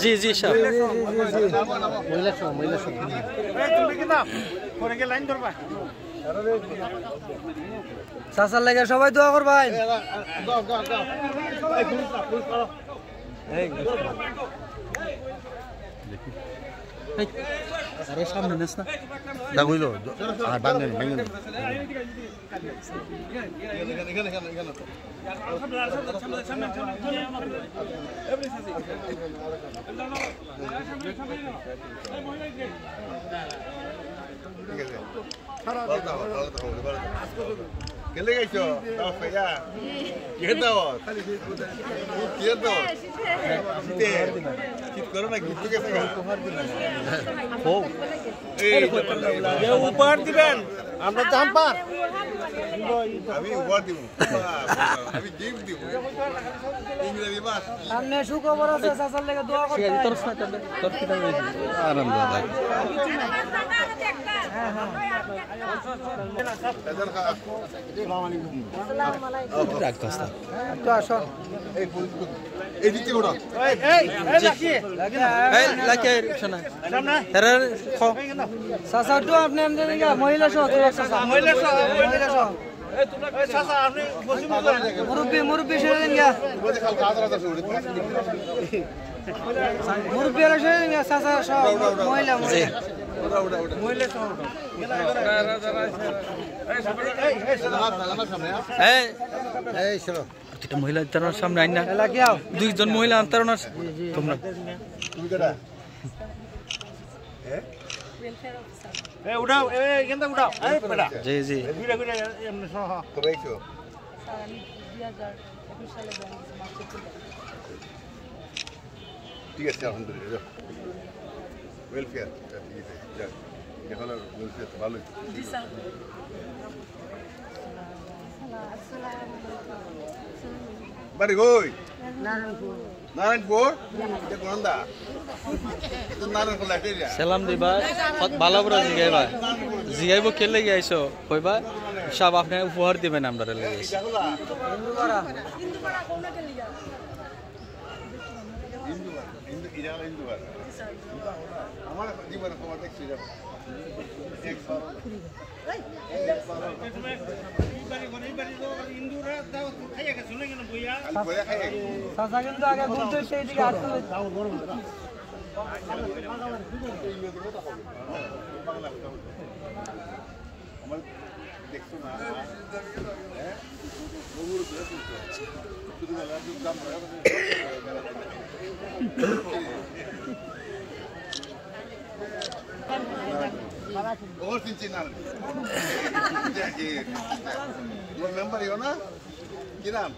জি জি সব চাচার লাগে সবাই দোয়া করবেন। আরে সামনে নেস না দাগুইল আর বাঙ্গেন বাঙ্গেন কেলে গাইছো দাও ফেয়া কে দাও কে দাও শীতে শীত করো না কিছু গেছে ও এই উপহার দিবেন আমরা দাম পার আমি উপহার দিব আমি গিফট দিব ইংরেজি মাস সামনে সুখবর আছে চাচার লাগে দোয়া করতে তোর সাথে তোর কি দাম আরাম দাদা হ্যাঁ হ্যাঁ মুরব্বী মুরব্বী সেরে দিন গা মুরব্বী সেরে দিন গা চাচা সব মহিলা মহিলা তার সামনে আইন না দুইজন মহিলা আন্তরণার তোমরা জি জি ঠিক আছে আলহামদুলিল্লাহ ওয়েলফেয়ার এখন ওয়েলফেয়ার তো ভালোই বাড়ি কই নারায়ণপুর সালাম দিবা ভালো করে জিগাইবা জিগাইব কেলে গিয়েছো কইবা সব আপনি উপহার দিবেন আমরা লেগে আমার জীবনে তোমার দেখছি দেখছো না और तीन नाम वो मेंबर हो ना की नाम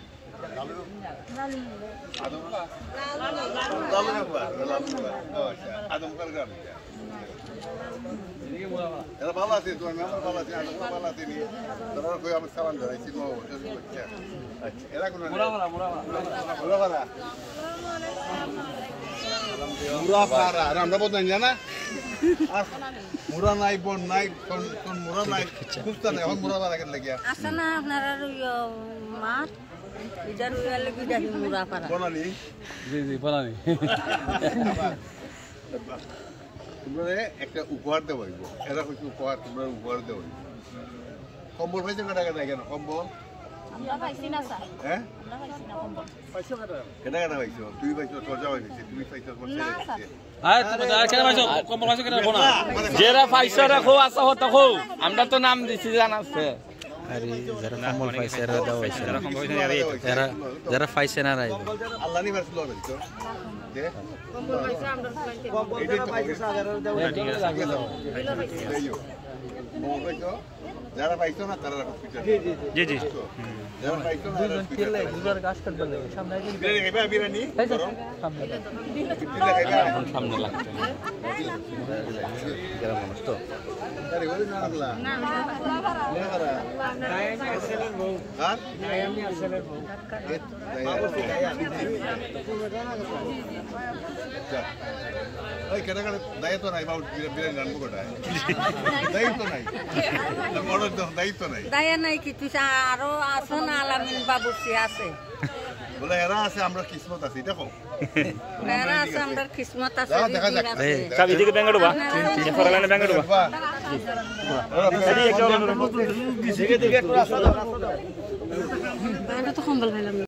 आदमकर ग्राम এরা ভালো আছে তোমার মেম্বার ভালো আছে আদম ভালো আছে নি তোরা কই আমার সালাম ধরাইছি নো আচ্ছা এরা কোন মুরাফারা মুরাফারা আমরা বলতেন জানা আর মুরা নাই বন নাই কোন মুরা নাই খুঁজতা নাই এখন মুরাফারা কেন লাগিয়া আসা না আপনারা মাঠ ইদার হইলে কি দেখি মুরাফারা বনানি জি জি বনানি তোমরা একটা উপহার দেবো এরা হচ্ছে উপহার তোমরা উপহার দেবো কম্বল পাইছো কেটা কেটা কেন কম্বল আমরা পাইছি না স্যার হ্যাঁ আমরা পাইছি না কম্বল পাইছো কেটা কেটা পাইছো তুই পাইছো তোর যাওয়া হয়েছে তুমি পাইছো তোমার ছেলে পাইছে আয় তুমি কেন পাইছো কম্বল পাইছো কেন কোনা যারা পাইছো রাখো আসা হতো কো আমরা তো নাম দিছি জানাছে আরে যারা কম্বল পাইছে এরা দাও হইছে যারা কম্বল পাইছে এরা যারা পাইছে না রাই আল্লাহ নি বাসলো হইছো দে কম্বল পাইছে আমরা পাইছি এইটা তো পাইছে আগার দাও ঠিক আছে কম্বল পাইছো যারা পাইছো না তারা রাখো জি জি যারা পাইছো না তারা দুবার গাছ কাটবে সামনে বিরিয়ানি খাইবা বিরিয়ানি সামনে লাগবে যারা মানুষ তো বলি না লাগলা না আর ওই কেন কেন দায়িত্ব নাই বাবু বিরিয়ানি রান্না কোটায় দায়িত্ব নাই বড় দায়িত্ব নাই দায়া নাই কিছু আরো আছে না আলামিন বাবুর্চি আছে বলে এরা আছে আমরা কিসমত আছি দেখো এরা আছে আমরা কিসমত আছে দেখা যাক চাবি দিকে ব্যাঙ্গে ঢোবা ফরালানে ব্যাঙ্গে ঢোবা এটা তো কম্বল ভাইলাম